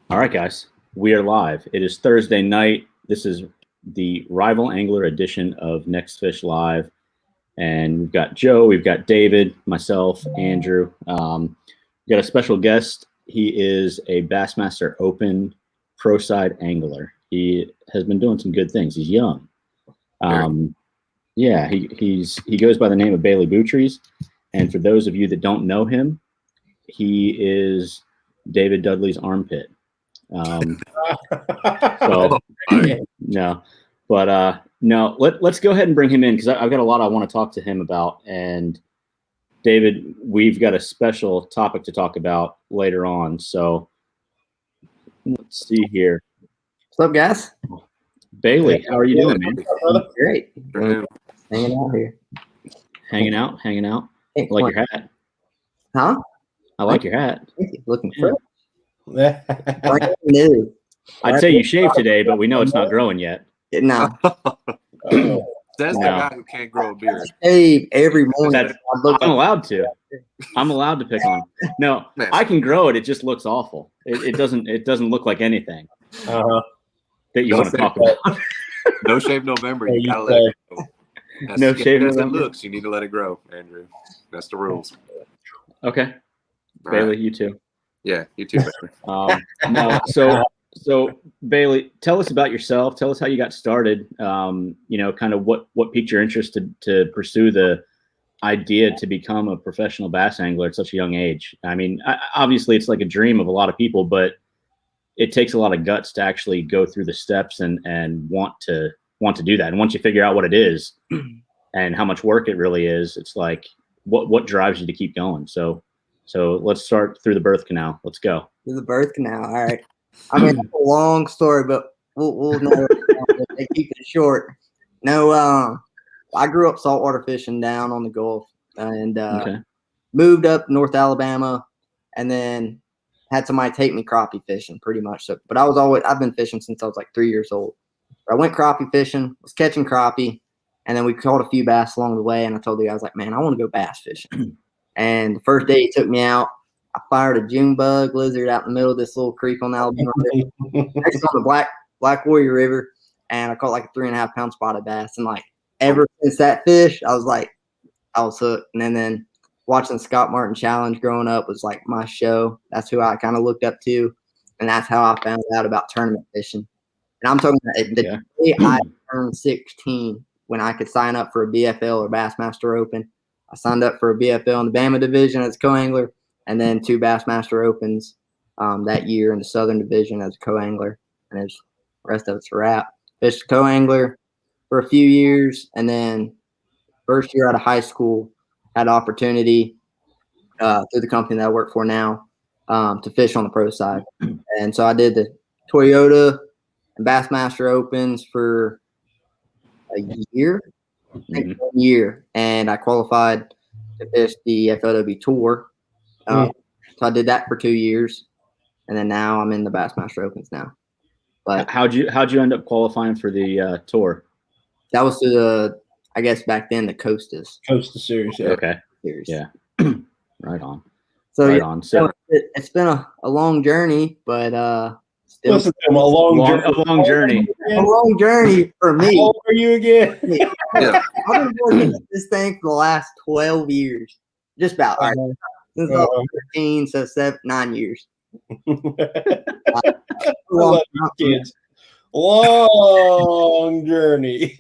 All right, guys, we are live. It is Thursday night. This is the RivalAngler edition of NextFish Live. And we've got Joe, we've got David, myself, Andrew. We've got a special guest. He is a Bassmaster Open pro side angler. He has been doing some good things. He's young. Yeah, he goes by the name of Bailey Boutries. And for those of you that don't know him, he is David Dudley's armpit. So no, but no, let's go ahead and bring him in because I've got a lot I want to talk to him about. And David, we've got a special topic to talk about later on. So let's see here. What's up, guys? Bailey, how are you doing, man? Great. Hanging out here. Hanging out. I like your hat. Huh? I like your hat. Looking fresh. Like new. I'd say you shaved today, but we know it's not growing yet. No. That's the guy who can't grow a beard. Shave every morning. I'm allowed to. I'm allowed to pick on. No, I can grow it. It just looks awful. It doesn't look like anything that you want to talk about. No shave November. You gotta let it go. No shave November. It looks. You need to let it grow, Andrew. That's the rules. Okay, Bailey, you too. Yeah, you too, Bailey. No, so Bailey, tell us about yourself. Tell us how you got started. Kind of what piqued your interest to pursue the idea to become a professional bass angler at such a young age. I mean, obviously it's like a dream of a lot of people, but it takes a lot of guts to actually go through the steps and want to do that. And once you figure out what it is and how much work it really is, it's like what drives you to keep going. So let's start through the birth canal. Let's go. Through the birth canal. All right. I mean, it's a long story, but we'll know they keep it short. No, I grew up saltwater fishing down on the Gulf and moved up North Alabama, and then had somebody take me crappie fishing pretty much. So, but I've been fishing since I was like 3 years old. I went crappie fishing, was catching crappie, and then we caught a few bass along the way. And I told the guy, I was like, man, I want to go bass fishing. And the first day he took me out, I fired a June bug lizard out in the middle of this little creek on the Alabama River, next on the Black Warrior River, and I caught like a 3.5 pound spotted bass. And like ever since that fish, I was hooked. And then watching the Scott Martin Challenge growing up was like my show. That's who I kind of looked up to, and that's how I found out about tournament fishing. And I'm talking about the day I turned 16 when I could sign up for a BFL or Bassmaster Open. I signed up for a BFL in the Bama division as a co-angler, and then 2 Bassmaster Opens that year in the Southern division as a co-angler. And the rest of it's a wrap. Fished co-angler for a few years, and then first year out of high school, had an opportunity through the company that I work for now to fish on the pro side. And so I did the Toyota and Bassmaster Opens for a year. I think 1 year, and I qualified to fish the FLW Tour. So I did that for 2 years, and then now I'm in the Bassmaster Opens now. But how'd you end up qualifying for the tour? That was through the, I guess back then, the Costa Series. Yeah. Okay. Series. Yeah. Right on. So right on. So it's been a long journey, but still Listen to him, a long journey. A long journey for me. How old are you again? Yeah. I've been working at this thing for the last 12 years. Just about. Right. Since I was 13, so 9 years. Kids. Long journey.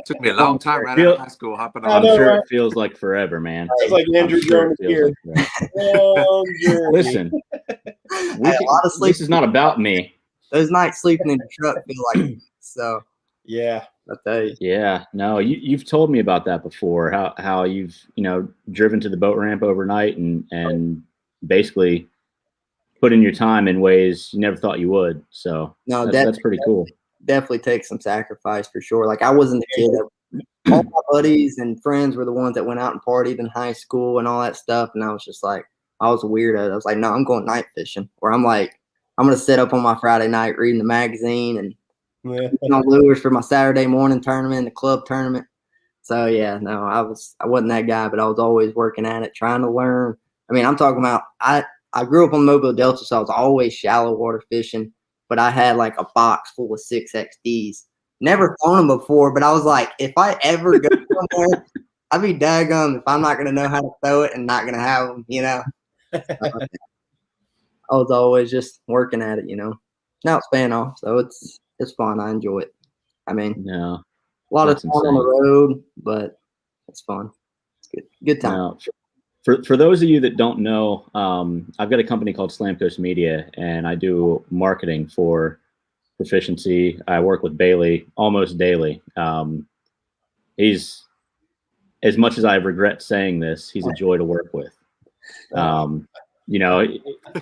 Took me a long time right out of high school hopping on. I'm sure it feels like forever, man. It's like Andrew Jones here. Long journey. Listen, this is not about me. Those nights sleeping in the truck feel like so. Yeah. I'll tell you. Yeah, no, you've told me about that before. How you've driven to the boat ramp overnight and basically put in your time in ways you never thought you would. So no, that's pretty cool. Definitely takes some sacrifice for sure. Like I wasn't the kid that all my buddies and friends were the ones that went out and partied in high school and all that stuff, and I was just like, I was a weirdo. I was like, no, I'm going night fishing. Or I'm like, I'm gonna sit up on my Friday night reading the magazine and on lures for my Saturday morning tournament, the club tournament. So yeah, no, I wasn't that guy, but I was always working at it, trying to learn. I mean, I'm talking about I grew up on Mobile Delta, so I was always shallow water fishing. But I had like a box full of 6XDs. Never thrown them before, but I was like, if I ever go somewhere, I'd be daggum if I'm not gonna know how to throw it and not gonna have them. You know, I was always just working at it. You know, now it's paying off, so it's fun. I enjoy it. I mean, No, a lot of that's time on the road, but it's fun. It's good time. No. For those of you that don't know, I've got a company called Slam Coast Media, and I do marketing for Proficiency. I work with Bailey almost daily. He's, as much as I regret saying this, he's a joy to work with. You know,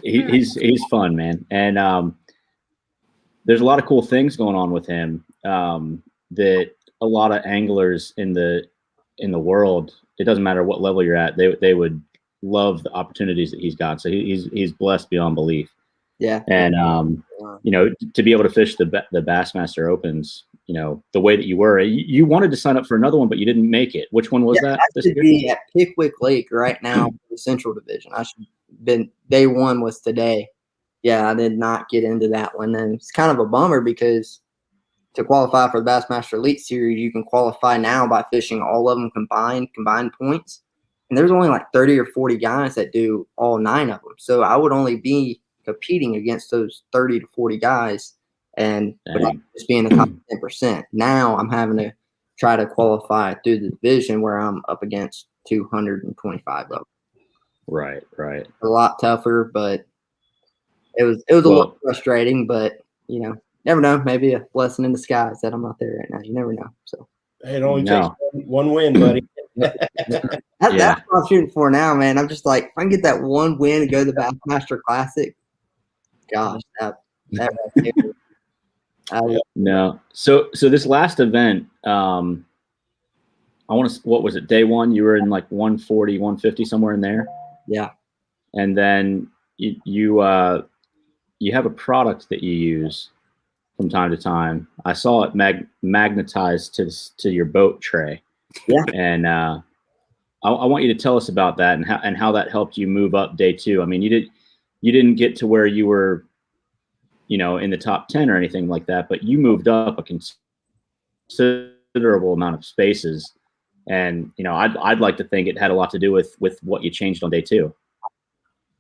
he's fun, man, and there's a lot of cool things going on with him that a lot of anglers in the world, it doesn't matter what level you're at, they would love the opportunities that he's got. So he's blessed beyond belief. Yeah. And you know, to be able to fish the Bassmaster Opens, you know, the way that you were, you wanted to sign up for another one, but you didn't make it. Which one was that? I should be at Pickwick Lake right now for the Central Division. I should been day one was today. Yeah, I did not get into that one, and it's kind of a bummer because to qualify for the Bassmaster Elite Series, you can qualify now by fishing all of them combined points. And there's only like 30 or 40 guys that do all 9 of them. So I would only be competing against those 30 to 40 guys and just being the top 10%. Now I'm having to try to qualify through the division where I'm up against 225 of them. Right. A lot tougher, but it was a little frustrating, but you know, never know. Maybe a blessing in disguise that I'm not there right now. You never know. So it only takes one win, buddy. That's what I'm shooting for now, man. I'm just like, if I can get that one win and go to the Bassmaster Classic, gosh, that no. So this last event, I want to. What was it? Day one, you were in like 140, 150, somewhere in there. Yeah. And then you have a product that you use from time to time. I saw it magnetized to your boat tray. Yeah. And I want you to tell us about that and how that helped you move up day two. I mean, you didn't get to where you were, you know, in the top 10 or anything like that, but you moved up a considerable amount of spaces. And, you know, I'd like to think it had a lot to do with what you changed on day two.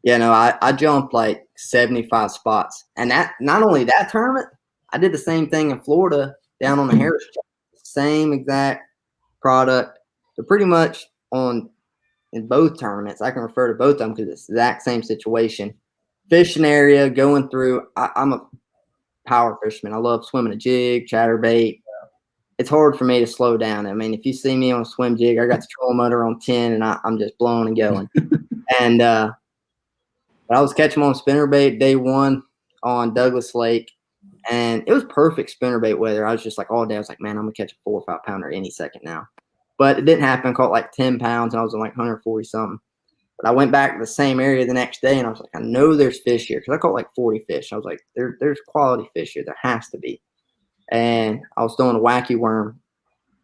Yeah, no, I jumped like 75 spots. And that, not only that tournament, I did the same thing in Florida down on the Harris Trail. Same exact product. So pretty much in both tournaments, I can refer to both of them because it's the exact same situation. Fishing area, going through, I'm a power fisherman. I love swimming a jig, chatterbait. It's hard for me to slow down. I mean, if you see me on a swim jig, I got the troll motor on 10 and I'm just blowing and going. And but I was catching them on spinnerbait day one on Douglas Lake, and it was perfect spinnerbait weather. I was just like all day, I was like, man, I'm going to catch a 4 or 5 pounder any second now. But it didn't happen. I caught like 10 pounds, and I was on like 140 something. But I went back to the same area the next day, and I was like, I know there's fish here because I caught like 40 fish. I was like, there's quality fish here. There has to be. And I was throwing a wacky worm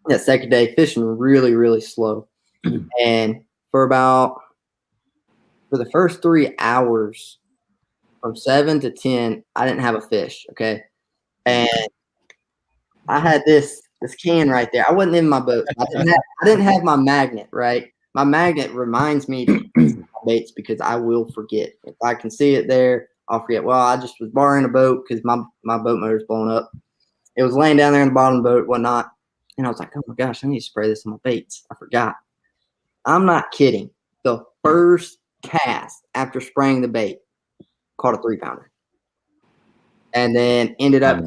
that second day, fishing really, really slow. And for the first 3 hours, from 7 to 10, I didn't have a fish. Okay. And I had this can right there. I wasn't in my boat. I didn't have my magnet, right? My magnet reminds me to my baits because I will forget. If I can see it there, I'll forget. Well, I just was borrowing a boat because my boat motor's blown up. It was laying down there in the bottom of the boat, whatnot. And I was like, oh my gosh, I need to spray this on my baits. I forgot. I'm not kidding. The first cast after spraying the bait, caught a 3-pounder. And then ended up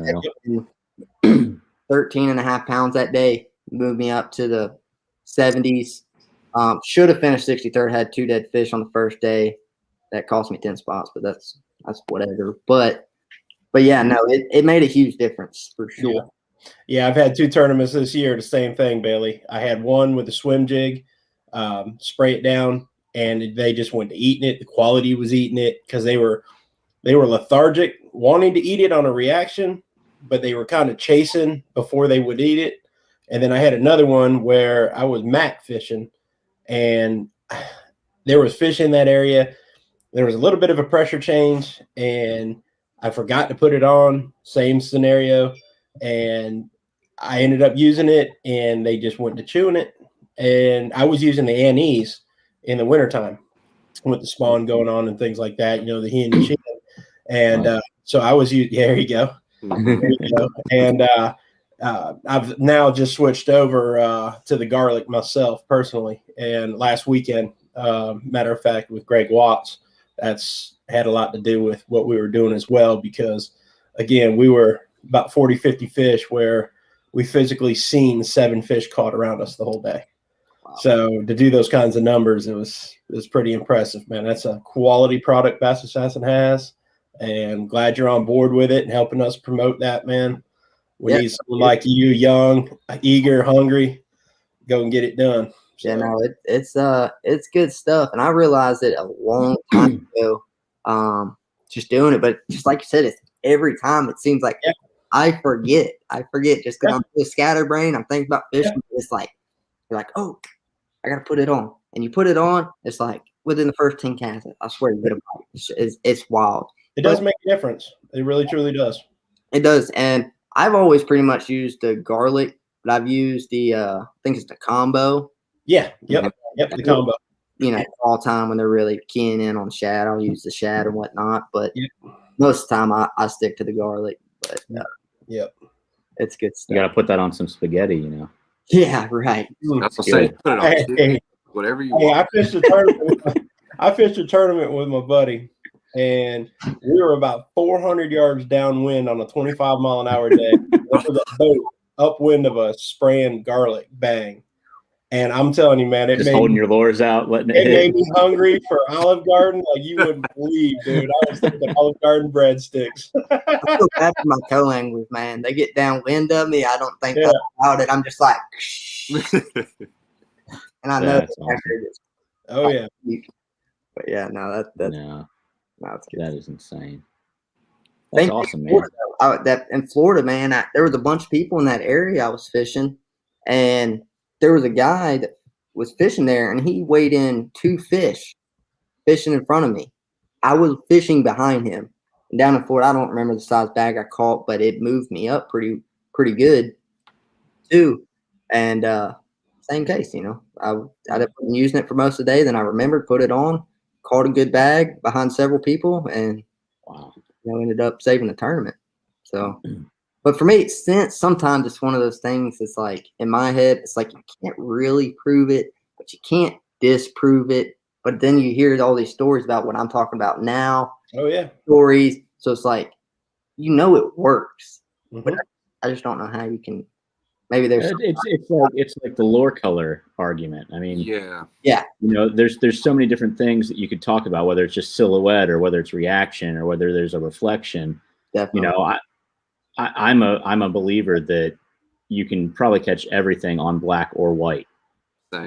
13.5 pounds that day. Moved me up to the 70s. Should have finished 63rd. Had 2 dead fish on the first day. That cost me 10 spots, but that's whatever. But yeah, no, it made a huge difference for sure. Yeah, I've had 2 tournaments this year. The same thing, Bailey. I had one with a swim jig, spray it down, and they just went to eating it. The quality was eating it because they were lethargic, wanting to eat it on a reaction, but they were kind of chasing before they would eat it. And then I had another one where I was mac fishing, and there was fish in that area. There was a little bit of a pressure change, and I forgot to put it on. Same scenario, and I ended up using it, and they just went to chewing it. And I was using the anise in the wintertime with the spawn going on and things like that, the he and the she. And so I was using, there you go. There you go. And I've now just switched over to the garlic myself personally. And last weekend, matter of fact, with Greg Watts, that's had a lot to do with what we were doing as well, because again, we were about 40, 50 fish where we physically seen 7 fish caught around us the whole day. Wow. So to do those kinds of numbers, it was pretty impressive, man. That's a quality product Bass Assassin has, and glad you're on board with it and helping us promote that, man. We need someone like you, young, eager, hungry, go and get it done. So. Yeah, no, it's good stuff, and I realized it a long time ago, just doing it. But just like you said, it's every time it seems like I forget just because I'm a scatterbrain. I'm thinking about fishing. It's like you're like, oh, I gotta put it on, and you put it on. It's like within the first 10 casts, I swear you get a bite. It's wild. It does make a difference. It really truly does. It does, and I've always pretty much used the garlic, but I've used the I think it's the combo. Yeah. Yep. The combo. All time when they're really keying in on shad, I'll use the shad and whatnot. But most of the time, I stick to the garlic. But it's good stuff. You got to put that on some spaghetti, Yeah, right. That's what I'm saying. Put it on whatever you want. I fished a tournament with my buddy, and we were about 400 yards downwind on a 25-mile-an-hour day. There was a boat upwind of us spraying garlic, bang. And I'm telling you, man, just holding your lures out, letting it hit. Made me hungry for Olive Garden like you wouldn't believe, dude. I was thinking Olive Garden breadsticks. I feel bad for my co-anglers, man. They get downwind of me. I don't think about it. I'm just like, and I know that's awesome. Oh yeah. But yeah, no, that is insane. That's awesome, man. That in Florida, man, there was a bunch of people in that area I was fishing, and there was a guy that was fishing there, and he weighed in 2 fish fishing in front of me. I was fishing behind him. And down in Florida, I don't remember the size bag I caught, but it moved me up pretty good too. And same case, I ended up using it for most of the day. Then I remembered, put it on, caught a good bag behind several people, and ended up saving the tournament. So. But for me, sometimes it's one of those things. It's like in my head, it's like you can't really prove it, but you can't disprove it. But then you hear all these stories about what I'm talking about now. Oh yeah, stories. So it's like it works, but I just don't know how you can. Maybe there's it's like the lure color argument. I mean, there's so many different things that you could talk about, whether it's just silhouette or whether it's reaction or whether there's a reflection. Definitely. I'm a believer that you can probably catch everything on black or white, but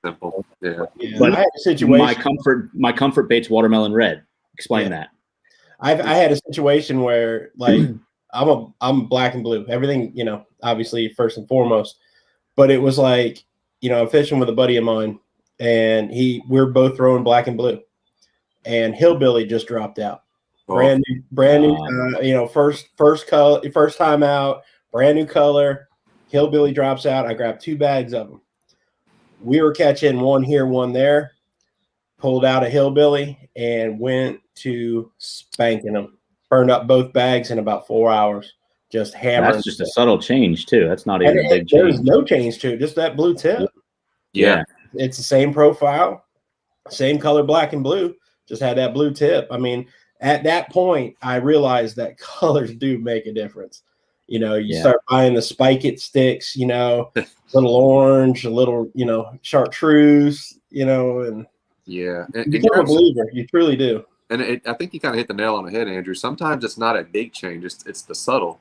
simple. But I had a situation. My comfort bait's watermelon red. Explain that. I had a situation where like I'm black and blue. Everything, obviously first and foremost, but it was like, I'm fishing with a buddy of mine, and we're both throwing black and blue, and Hillbilly just dropped out. Brand new, first color, first time out, brand new color. Hillbilly drops out. I grabbed 2 bags of them. We were catching one here, one there. Pulled out a Hillbilly and went to spanking them. Burned up both bags in about 4 hours. Just hammering. That's just a subtle change too. That's not even a big change. There's no change to it. Just that blue tip. Yeah, it's the same profile, same color, black and blue. Just had that blue tip. I mean. At that point, I realized that colors do make a difference. You start buying the spike it sticks, little orange, a little, chartreuse, and you become a believer. You truly do. And I think you kind of hit the nail on the head, Andrew. Sometimes it's not a big change; it's the subtle.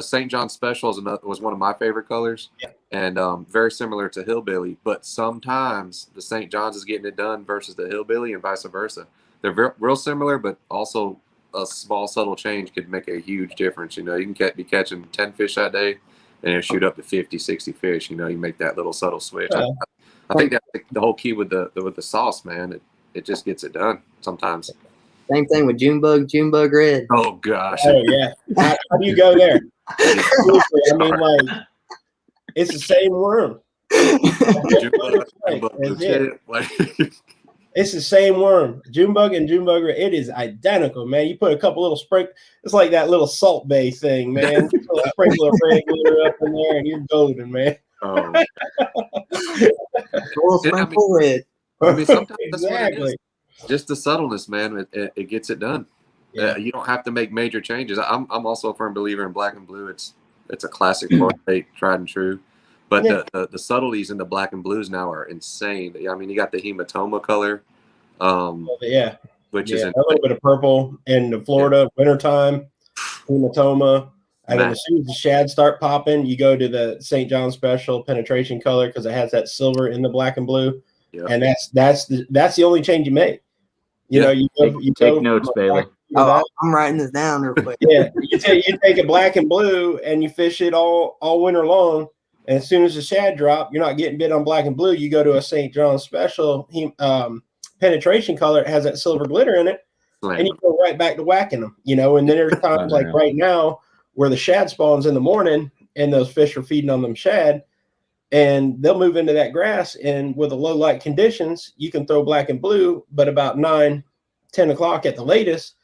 St. John Special was one of my favorite colors, and very similar to Hillbilly. But sometimes the St. John's is getting it done versus the Hillbilly, and vice versa. They're real similar, but also a small subtle change could make a huge difference. You can be catching 10 fish that day, and it'll shoot up to 50, 60 fish. You make that little subtle switch. I think that's the whole key with the sauce, man. It just gets it done sometimes. Same thing with June bug red. Oh gosh. Oh yeah. How do you go there? Seriously, I mean, like, it's the same worm. It's the same worm. June bug and June bug red. It is identical, man. You put a couple little sprinkles. It's like that little Salt Bay thing, man. Just a little sprinkle of red glitter up in there, and you're golden, man. Oh. Sprinkle red. I mean, sometimes Exactly. Just the subtleness, man. It gets it done. Yeah. You don't have to make major changes. I'm also a firm believer in black and blue. It's a classic Florida bait, tried and true. But the subtleties in the black and blues now are insane. I mean, you got the hematoma color. Which is a little bit of purple in the Florida wintertime, hematoma. And then as soon as the shad start popping, you go to the St. John Special penetration color because it has that silver in the black and blue. Yeah. And that's the only change you make. You know, you take notes, Bailey. Oh, I'm writing this down real quick. Yeah, you take a black and blue and you fish it all winter long. And as soon as the shad drop, you're not getting bit on black and blue. You go to a St. John Special penetration color. It has that silver glitter in it, and you go right back to whacking them. You know, and then there's times like right now where the shad spawns in the morning and those fish are feeding on them shad, and they'll move into that grass. And with the low light conditions, you can throw black and blue, but about 9, 10 o'clock at the latest,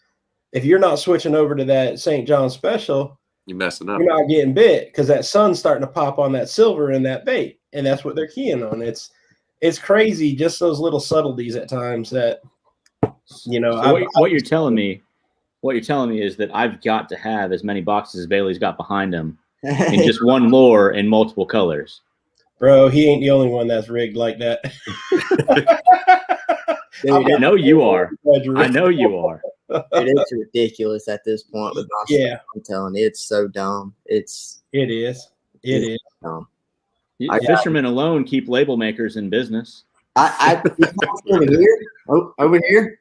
if you're not switching over to that St. John Special, you're messing up. You're not getting bit because that sun's starting to pop on that silver in that bait, and that's what they're keying on. It's crazy, just those little subtleties at times that, you know. So what you're telling me is that I've got to have as many boxes as Bailey's got behind him in just one lure in multiple colors. Bro, he ain't the only one that's rigged like that. Dude, I know you are. I know you are. Dude, it's ridiculous at this point with my stuff. I'm telling you, it's so dumb. It is dumb. Fishermen alone keep label makers in business. over here,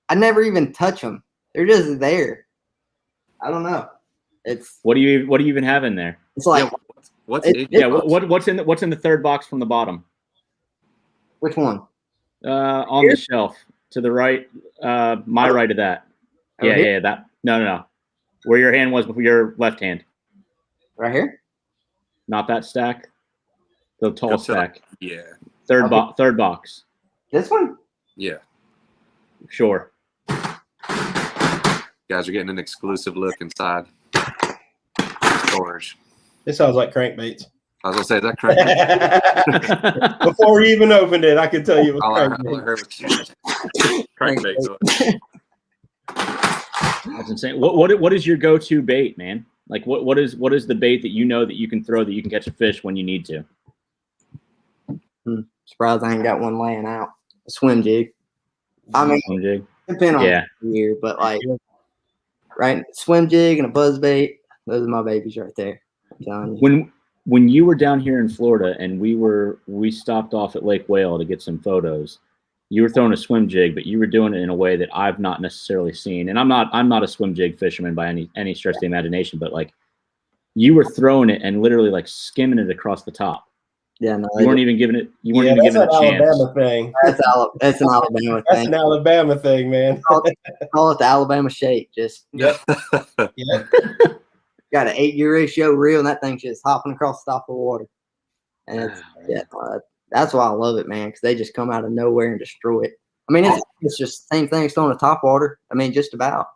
I never even touch them. They're just there. I don't know. It's what do you even have in there? It's like what's in the third box from the bottom? Which one? On Here? the shelf to the right, my right of that. Yeah, that. No. Where your hand was before your left hand. Right here? Not that stack. The tall stack. Yeah. Third box. This one? Yeah. Sure. Guys are getting an exclusive look inside storage. This sounds like crankbaits. I was gonna say, is that crankbait? Before we even opened it, I could tell you it was crankbait. That's insane. What is your go-to bait, man? Like what is the bait that you know that you can throw that you can catch a fish when you need to? Surprised I ain't got one laying out. A swim jig. I mean, swim jig. Depending on the year, but like swim jig and a buzz bait. Those are my babies right there. I'm telling you. When you were down here in Florida and we stopped off at Lake Whale to get some photos, you were throwing a swim jig, but you were doing it in a way that I've not necessarily seen. And I'm not a swim jig fisherman by any stretch of the imagination, but like you were throwing it and literally like skimming it across the top. Yeah, no, you weren't even giving it. You weren't even giving it a chance. Alabama thing. That's an Alabama thing. That's an Alabama thing, man. Call it the Alabama shake. Just yeah. Got an 8-year ratio reel, and that thing's just hopping across the top of the water. And that's why I love it, man, because they just come out of nowhere and destroy it. I mean, it's just the same thing as throwing a top water. I mean, just about.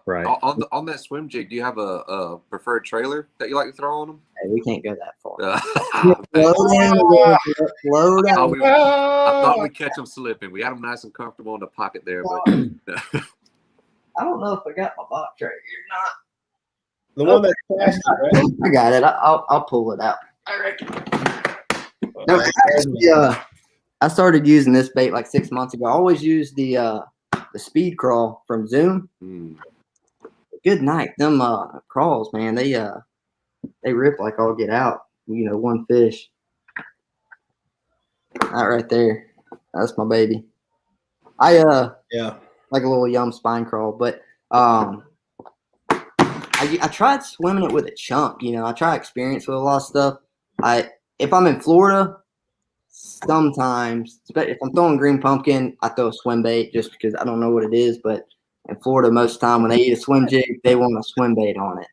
Right. On that swim jig, do you have a preferred trailer that you like to throw on them? Hey, we can't go that far. Slow down. I thought we'd catch them slipping. We had them nice and comfortable in the pocket there, but I don't know if I got my box right here or not. The one that's plastic, right? I got it. I'll pull it out. I reckon. No, actually, I started using this bait like 6 months ago. I always use the speed crawl from Zoom. Good night. Them crawls, man, they rip like all get out. You know, one fish. That right there. That's my baby. I like a little yum spine crawl, but I tried swimming it with a chunk. You know, I try experience with a lot of stuff. If I'm in Florida, sometimes, if I'm throwing green pumpkin, I throw a swim bait just because I don't know what it is. But in Florida, most of the time when they eat a swim jig, they want a swim bait on it.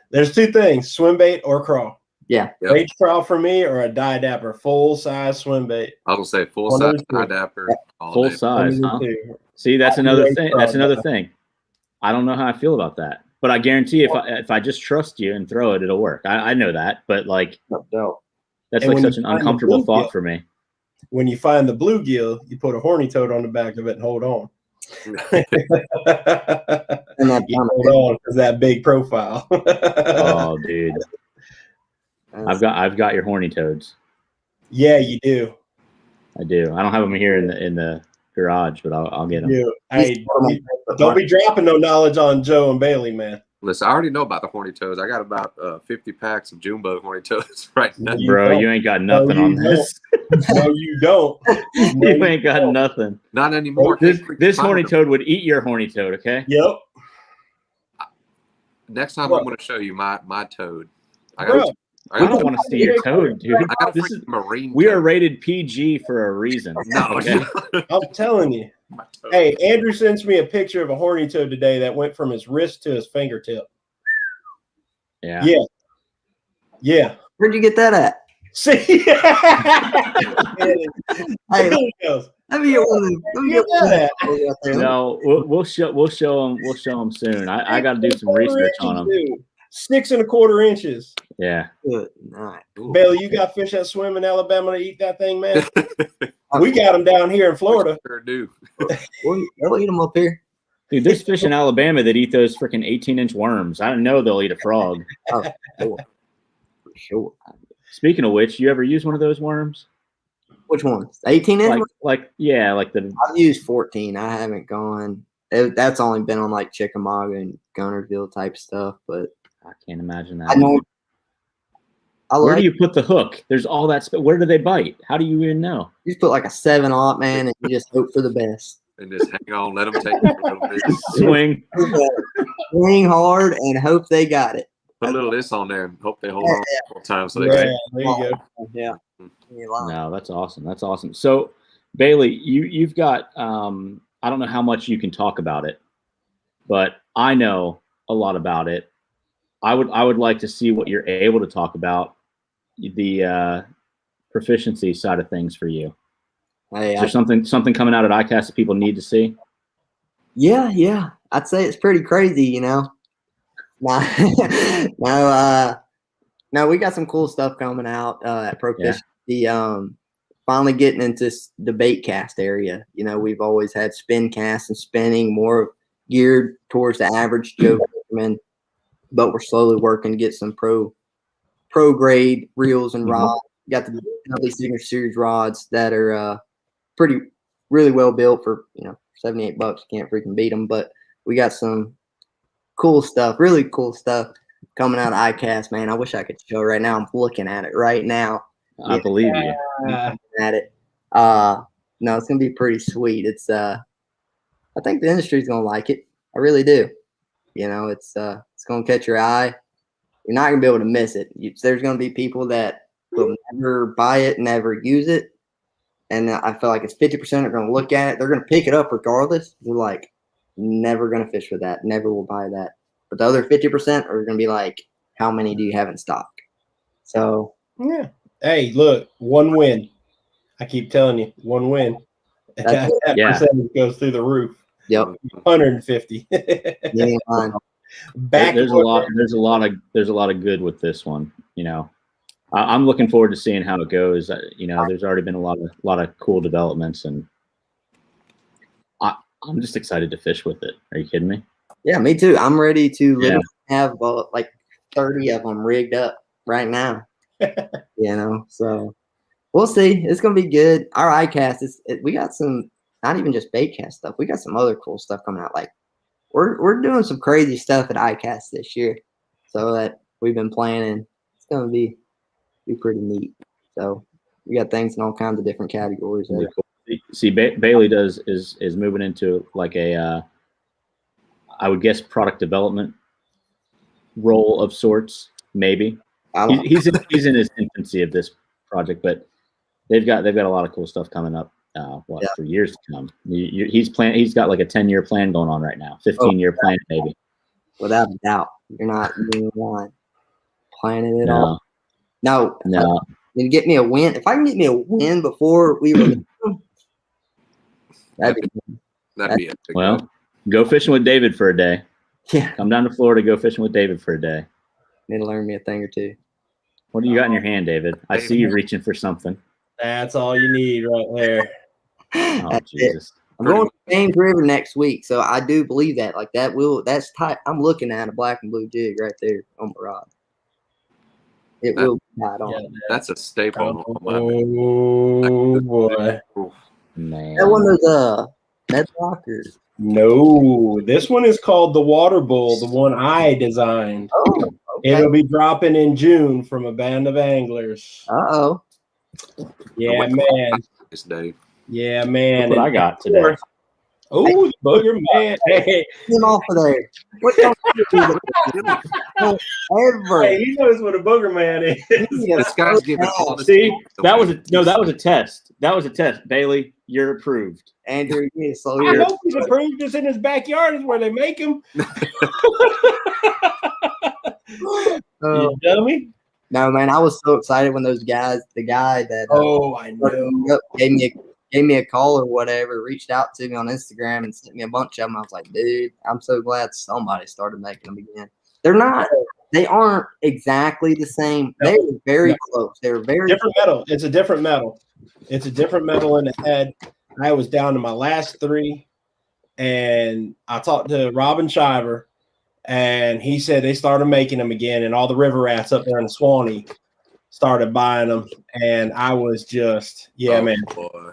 There's two things: swim bait or crawl. Yeah. Yep. Bait crawl for me or a die dapper, full size swim bait. I was gonna say full size adapter. Full size, huh? See, that's another thing. That's another thing. I don't know how I feel about that, but I guarantee if I just trust you and throw it, it'll work. I know that, but like that's like such an uncomfortable thought for me. When you find the bluegill, you put a horny toad on the back of it and hold on. And hold on because that big profile. Oh, dude. I've got your horny toads. Yeah, you do. I do. I don't have them here in the garage, but I'll get them. Hey, don't be dropping no knowledge on Joe and Bailey, man. Listen, I already know about the horny toads. I got about 50 packs of Jumbo horny toads right now. Bro, you ain't got nothing on this. No, you don't. You ain't got nothing. Not anymore. This horny toad would eat your horny toad, okay? Yep. Next time I'm going to show you my toad. I don't want to see your toad, dude. This is marine. We are rated PG for a reason. No, okay? I'm telling you. Hey, Andrew sends me a picture of a horny toad today that went from his wrist to his fingertip. Yeah. Yeah. Yeah. Where'd you get that at? See? Hey, let me get one. No, we'll show them soon. I got to do some research on them. 6 1/4 inches. Yeah. Good night. Bailey, you got fish that swim in Alabama to eat that thing, man? We got them down here in Florida. Sure do. They'll eat them up here. Dude, there's fish in Alabama that eat those freaking 18-inch worms. I don't know they'll eat a frog. Oh, for sure. Speaking of which, you ever use one of those worms? Which ones? 18-inch? Like the. I've used 14. I haven't gone. That's only been on like Chickamauga and Gunnersville type stuff, but I can't imagine that. I know. Where do you put the hook? There's all that. Where do they bite? How do you even know? You just put like a 7-aught, man, and you just hope for the best. And just hang on, let them take it a little bit. Swing hard and hope they got it. Put a little of this on there and hope they hold on the whole time. So they there you go. Yeah. No, that's awesome. That's awesome. So, Bailey, you've got I don't know how much you can talk about it, but I know a lot about it. I would like to see what you're able to talk about, the proficiency side of things for you. Is there something coming out at ICAST that people need to see? Yeah. I'd say it's pretty crazy, you know. No, we got some cool stuff coming out at Proficiency. Yeah. Finally getting into the bait cast area. You know, we've always had spin casts and spinning more geared towards the average Joe fisherman, but we're slowly working to get some pro grade reels and rods. We got the Signature Series rods that are really well built for, $78. Can't freaking beat them. But we got some cool stuff, really cool stuff coming out of ICAST, man. I wish I could show right now. I'm looking at it right now. I believe you. I'm at it. No, it's gonna be pretty sweet. It's I think the industry's gonna like it. I really do. It's gonna catch your eye. You're not gonna be able to miss it. There's gonna be people that will never buy it, never use it, and I feel like it's 50% are gonna look at it. They're gonna pick it up regardless. We're like, never gonna fish with that. Never will buy that. But the other 50% are gonna be like, how many do you have in stock? So yeah. Hey, look, one win. I keep telling you, one win. That percentage goes through the roof. Yep. 150. Yeah, there's a lot of good with this one. I'm looking forward to seeing how it goes. There's already been a lot of cool developments, and I'm just excited to fish with it. Are you kidding me? Yeah, me too. I'm ready to literally have like 30 of them rigged up right now. So we'll see. It's gonna be good. Our ICAST we got some, not even just bait cast stuff. We got some other cool stuff coming out. Like we're doing some crazy stuff at ICAST this year. So that we've been planning. It's gonna be pretty neat. So we got things in all kinds of different categories. Really cool. See, Bailey is moving into like a I would guess product development role of sorts, maybe. He's in his infancy of this project, but they've got a lot of cool stuff coming up. For years to come. He's got like a 10-year plan going on right now, 15-year plan maybe. Without a doubt, you're not planning it all. No. You get me a win. If I can get me a win before we release them, that'd be it. Well, go fishing with David for a day. Yeah. Come down to Florida, go fishing with David for a day. Need to learn me a thing or two. What do you got in your hand, David? I see you reaching for something. That's all you need right there. Oh, Jesus. I'm going to James River next week, so I do believe that. Like that's tight. I'm looking at a black and blue jig right there on my rod. It will be tied on. Yeah, that's a staple. Oh boy, man! That one was Med Rockers. No, this one is called the Water Bull, the one I designed. Oh, okay. It'll be dropping in June from a band of anglers. Uh-oh. Yeah, man. This day. Yeah, man. Look what I got today. Oh, the booger man. Hey. Get him off of there. What ever. Hey, he knows what a booger man is. This guy's giving all the See, that was a test. That was a test. Bailey, you're approved. Andrew, so I hope he's approved. Just in his backyard is where they make him. You dummy. No, man, I was so excited when those guys, the guy that I know, gave me a call or whatever, reached out to me on Instagram and sent me a bunch of them. I was like, dude, I'm so glad somebody started making them again. They aren't exactly the same. No. They were very close. They were very different metal. It's a different metal. It's a different metal in the head. I was down to my last 3, and I talked to Robin Shiver, and he said they started making them again, and all the river rats up there in the Swanee started buying them, and I was just, man. Boy.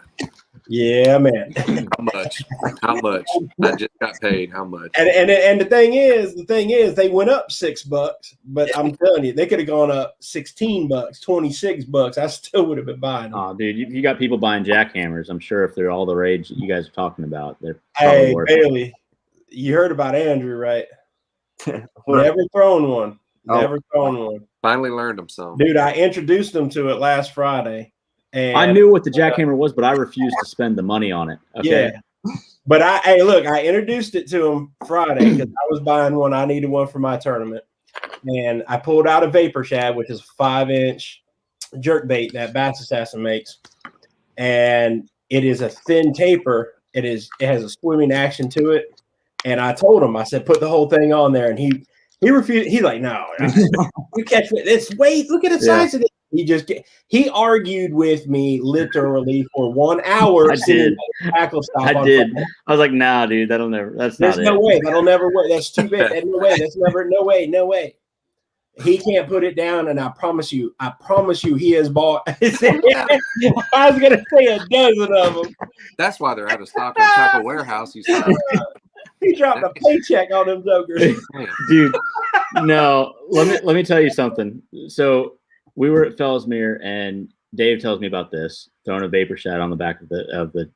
Yeah, man. How much? I just got paid. How much? And the thing is, they went up $6, but I'm telling you, they could have gone up $16, $26. I still would have been buying them. Oh, dude, you got people buying jackhammers. I'm sure if they're all the rage that you guys are talking about, they're probably worth Bailey, you heard about Andrew, right? Never thrown one. Never thrown one. Finally learned them some. Dude, I introduced them to it last Friday. And I knew what the jackhammer was, but I refused to spend the money on it. Okay. Yeah. But I introduced it to him Friday because I was buying one. I needed one for my tournament. And I pulled out a vapor shad, which is a 5-inch jerk bait that Bass Assassin makes. And it is a thin taper. It has a swimming action to it. And I told him, I said, put the whole thing on there. And he refused. He's like, no, you catch it. It's weight. Look at the size of it. He argued with me literally for 1 hour. I did. I was like, nah, dude, there's no way. That'll never work. That's too big. There's no way. No way. He can't put it down. And I promise you, he has bought. I was going to say a dozen of them. That's why they're out of stock on Tackle Warehouse. You said. He dropped a paycheck on them jokers. Dude, no, let me tell you something. So we were at Fellsmere, and Dave tells me about this, throwing a vapor shad on the back of the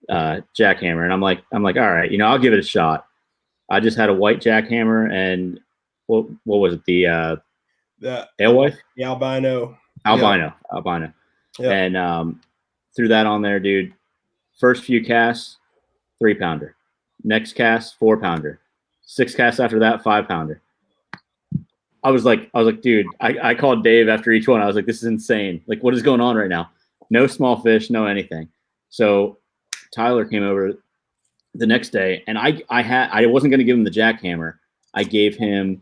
jackhammer, and I'm like, all right, I'll give it a shot. I just had a white jackhammer, and what was it? The alewife? The albino. Albino. Yep. And threw that on there, dude. First few casts, 3-pounder. Next cast, 4-pounder. 6 casts after that, 5-pounder. I was like, dude, I called Dave after each one. I was like, this is insane. Like, what is going on right now? No small fish, no anything. So Tyler came over the next day, and I wasn't going to give him the jackhammer. I gave him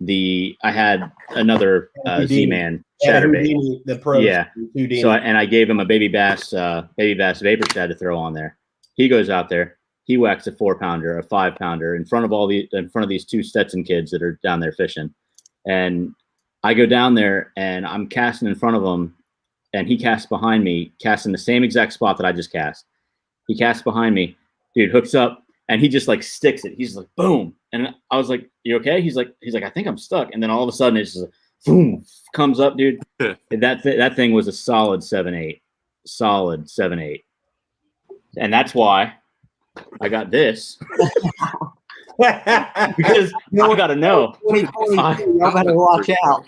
I had another Z-Man chatterbait. The pro. Yeah. So I gave him a baby bass vapor shad to throw on there. He goes out there. He whacks a 4-pounder, a 5-pounder in front of these 2 Stetson kids that are down there fishing. And I go down there and I'm casting in front of him, and he casts behind me, casting the same exact spot that I just cast. He casts behind me, dude, hooks up, and he just like sticks it. He's like, boom. And I was like, you okay? He's like, I think I'm stuck. And then all of a sudden it's just boom, comes up, dude. That thing was a solid 7/8. Solid 7/8. And that's why I got this. Because I gotta know. Y'all better watch out.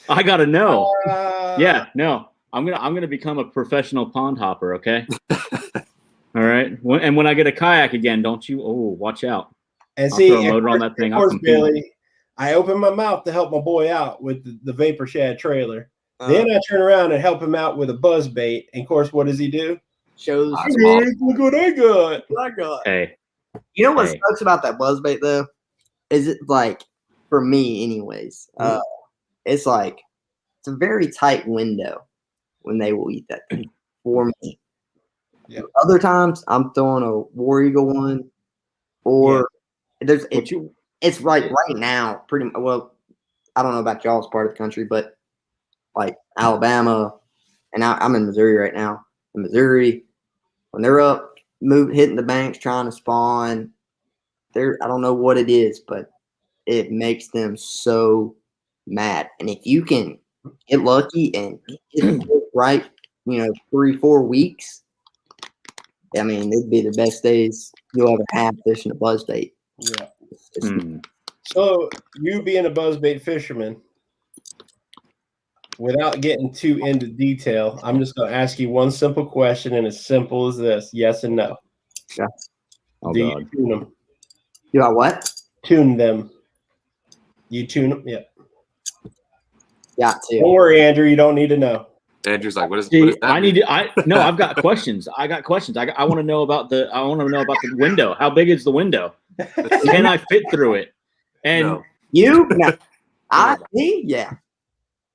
I gotta know. I'm gonna become a professional pond hopper. Okay. All right. And when I get a kayak again, don't you? Oh, watch out! And I'll see, throw a motor on that thing. Of course, Billy, I open my mouth to help my boy out with the Vapor Shad trailer. Then I turn around and help him out with a buzz bait. And of course, what does he do? Shows. Look what I got. Hey. You know what sucks about that buzz bait though? Is it like, for me anyways, it's like it's a very tight window when they will eat that thing for me. Yeah. Other times I'm throwing a War Eagle one, or it's right now pretty well. I don't know about y'all's part of the country, but like Alabama, and I'm in Missouri right now. In Missouri, when they're up, hitting the banks, trying to spawn, I don't know what it is, but it makes them so mad. And if you can get lucky and get it right, 3-4 weeks, I mean, it'd be the best days you'll ever have fishing a buzzbait. Yeah. So you being a buzzbait fisherman, without getting too into detail, I'm just going to ask you one simple question, and as simple as this: yes and no. Yeah. Oh, Do God. you tune them? Do I what? Tune them. You tune them? Yeah. Got to. Don't worry, Andrew. You don't need to know. Andrew's like, what is See, that? I've got questions. I want to know about the window. How big is the window? Can I fit through it? And no. Yeah.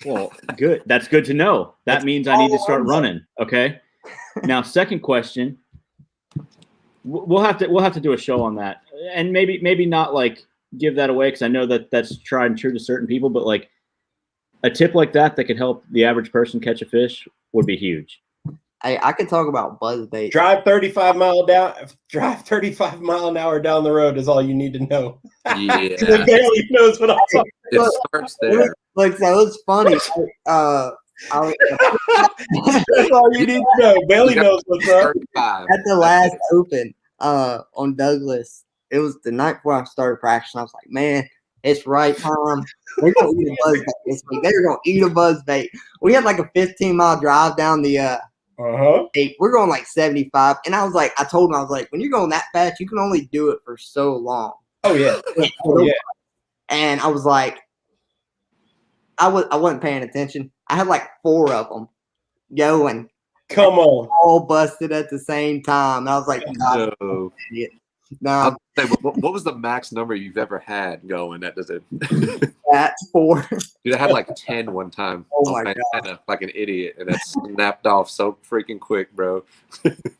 Well, good. That's good to know. That means I need to start running. Okay. Now, second question. We'll have to do a show on that, and maybe not like give that away because I know that's tried and true to certain people, but like a tip like that could help the average person catch a fish would be huge. I could talk about buzzbait. Drive 35 mile an hour down the road is all you need to know. Yeah. It barely knows what I'm talking about. It starts there. Look, so it's funny. That's all you need to know. Bailey knows what's up. At the last open on Douglas, it was the night before I started practicing. I was like, man, it's right time. They're going to eat a buzzbait this week. They're going to eat a buzzbait. We had like a 15-mile drive down the we're going like 75. And I was like, I told him, I was like, when you're going that fast, you can only do it for so long. Oh, yeah. Oh, yeah. And I was like, I wasn't paying attention. I had like 4 of them going. Come on. All busted at the same time. And I was like, no. No. What was the max number you've ever had going? That does it. That's 4. Dude, I had like 10 one time. Oh my God. Like an idiot, and that snapped off so freaking quick, bro.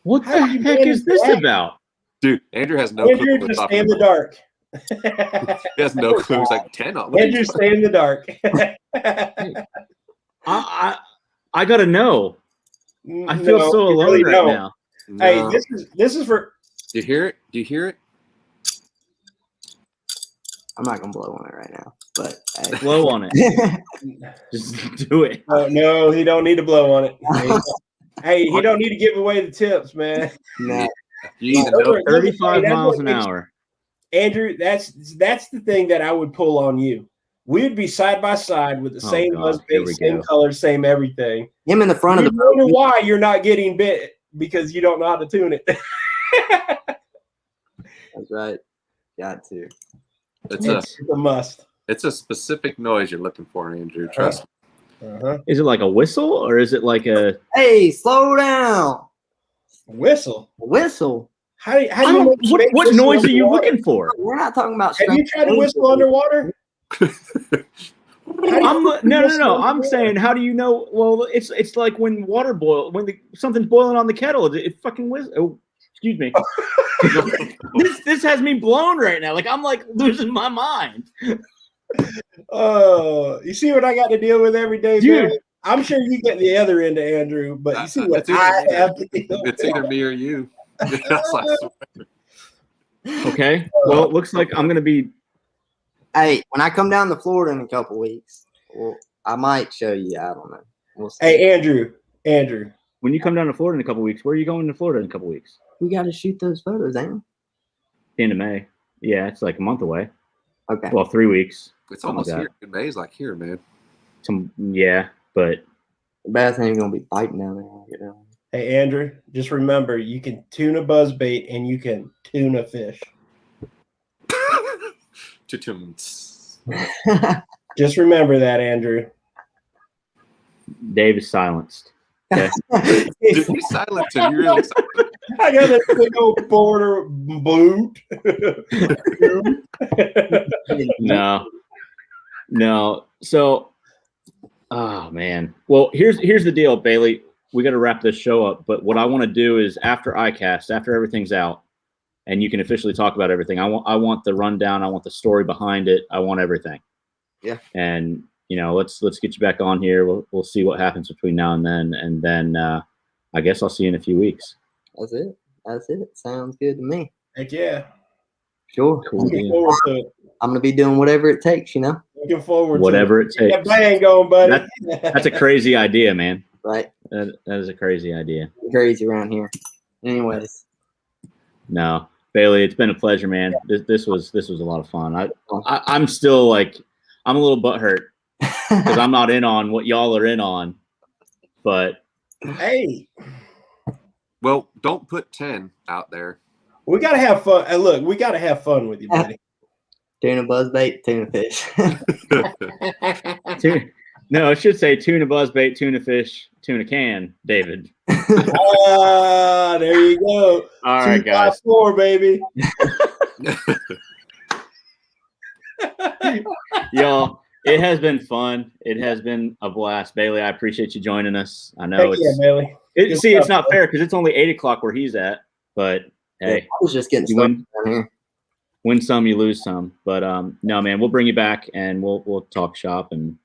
What the heck is this about? Dude, Andrew has no clue. Andrew, just stay in the dark. He has no clue. He's like 10 on. Andrew, stay in the dark. I gotta know. I feel so alone really right now. No. Hey, this is for. Do you hear it? Do you hear it? I'm not gonna blow on it right now, but hey. Blow on it. Just do it. No, he don't need to blow on it. Hey, he don't need to give away the tips, man. No. 35 miles an hour. Andrew, that's the thing that I would pull on you. We would be side by side with the same buzzbait, same color, same everything. Him in the front of the boat. Wonder why you're not getting bit because you don't know how to tune it. That's right. Got to. It's a must. It's a specific noise you're looking for, Andrew. Trust me. Is it like a whistle or is it like a? Hey, slow down. Whistle. Whistle. How do you what noise are you looking for? We're not talking about. Have you tried to whistle underwater? No. I'm saying, how do you know? Well, it's like when water boils, when something's boiling on the kettle, it fucking whistles. Oh, excuse me. This has me blown right now. Like I'm like losing my mind. Oh, you see what I got to deal with every day, dude. Man? I'm sure you get the other end of Andrew, but you see what I have to deal with. It's either me or you. Okay. Well, it looks like I'm gonna be. Hey, when I come down to Florida in a couple weeks, well, I might show you. I don't know. We'll see. Hey, Andrew. When you come down to Florida in a couple weeks, where are you going to Florida in a couple weeks? We got to shoot those photos, ain't we? The end of May. Yeah, it's like a month away. Okay. Well, 3 weeks. It's almost here. May's like here, man. Yeah, but The bass ain't gonna be biting down there when I get down Hey, Andrew, just remember you can tune a buzzbait and you can tune a fish. there. Just remember that, Andrew. Dave is silenced. Okay. Dude, he's silent too. You're really silent. I got a big old border boot. No. So, oh man. Well, here's the deal, Bailey. We got to wrap this show up. But what I want to do is after ICAST, after everything's out, and you can officially talk about everything. I want the rundown. I want the story behind it. I want everything. Yeah. And let's get you back on here. We'll see what happens between now and then I guess I'll see you in a few weeks. That's it. Sounds good to me. Heck yeah. Sure. Cool. Looking forward to it. I'm gonna be doing whatever it takes, Looking forward Whatever to it takes. That bang going, buddy. That's a crazy idea, man. Right. That is a crazy idea. Crazy around here. Anyways. No, Bailey, it's been a pleasure, man. This was a lot of fun. I'm still like, I'm a little butthurt because I'm not in on what y'all are in on, but Hey, Well, don't put 10 out there. we gotta have fun. Hey, look, we gotta have fun with you, buddy. Tuna buzzbait, tuna fish. no, it should say tuna buzzbait, tuna fish, tuna can, David. There you go. All right, guys. 2-5-4, baby. Y'all, it has been fun. It has been a blast. Bailey, I appreciate you joining us. I know Heck yeah, Bailey. Good see, it's stuff, not fair because it's only 8 o'clock where he's at, but hey, I was just getting you started down here. win some, you lose some. But no, man, we'll bring you back and we'll talk shop and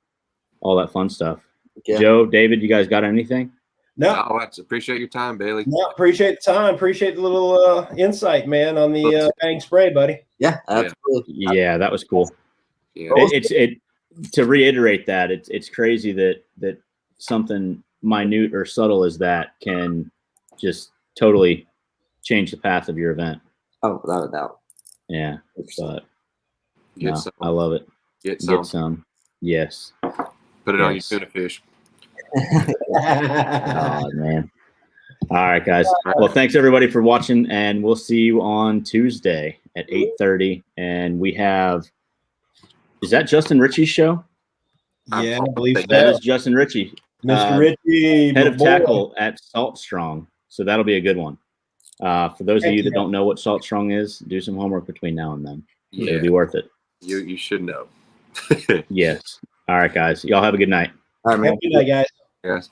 all that fun stuff. Yeah. Joe, David, you guys got anything? No, I appreciate your time, Bailey. no, appreciate the time. Appreciate the little insight, man, on the bang spray, buddy. Yeah, absolutely. Yeah, that was cool. Yeah. It to reiterate that it's crazy that something minute or subtle as that can just totally change the path of your event. Oh, without a doubt. Yeah, but Get no, some. I love it. Get some. Get some. Yes. Put it on your Yes. tuna fish. Oh, man. All right, guys. Well, thanks everybody for watching, and we'll see you on Tuesday at 8:30. And we have, is that Justin Ritchie's show? Yeah, I believe so. That is Justin Ritchie, Mr. Ritchie, head my of boy. tackle at Salt Strong. So that'll be a good one. For those of Heck you that yeah. don't know what Salt Strong is, do some homework between now and then. Yeah. It'll be worth it. You should know. Yes. All right, guys. Y'all have a good night. All right, man. Have a good night, guys. Yes.